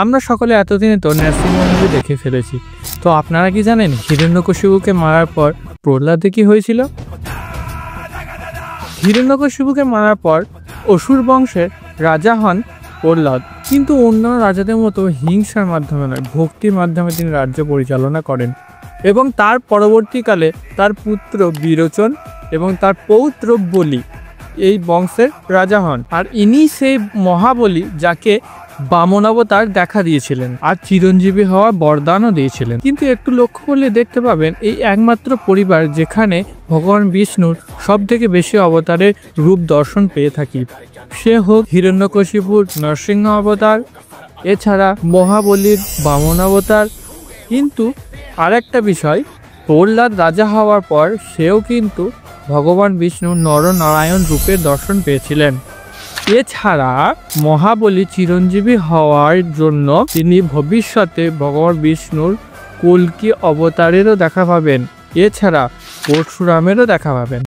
আমরা সকলে এতদিনে তো নৃসিংহ মুভি দেখে ফেলেছি। তো আপনারা কি জানেন হিরণ্যকশিপুকে মারার পর প্রহ্লাদে কি হয়েছিল? হিরণ্যকশিপুকে মারার পর অসুর বংশের রাজা হন প্রহ্লাদ, কিন্তু অন্য রাজাদের মতো হিংসার মাধ্যমে নয়, ভক্তির মাধ্যমে তিনি রাজ্য পরিচালনা করেন এবং তার পরবর্তীকালে তার পুত্র বিরোচন এবং তার পৌত্র বলি এই বংশের রাজা হন। আর ইনি সেই মহাবলী যাকে বামন অবতার দেখা দিয়েছিলেন আর চিরঞ্জীবী হওয়ার বরদানও দিয়েছিলেন। কিন্তু একটু লক্ষ্য করলে দেখতে পাবেন এই একমাত্র পরিবার যেখানে ভগবান বিষ্ণুর সব থেকে বেশি অবতারের রূপ দর্শন পেয়ে থাকি, সে হোক হিরণ্যকশিপুর নরসিংহ অবতার, এছাড়া মহাবলীর বামন অবতার। কিন্তু আরেকটা বিষয়, প্রহ্লাদ রাজা হওয়ার পর সেও কিন্তু ভগবান বিষ্ণুর নরনারায়ণ রূপের দর্শন পেয়েছিলেন। এছাড়া মহাবলী চিরঞ্জীবী হওয়ার জন্য তিনি ভবিষ্যতে ভগবান বিষ্ণুর কল্কি অবতারেরও দেখা পাবেন, এছাড়া পরশুরামেরও দেখা পাবেন।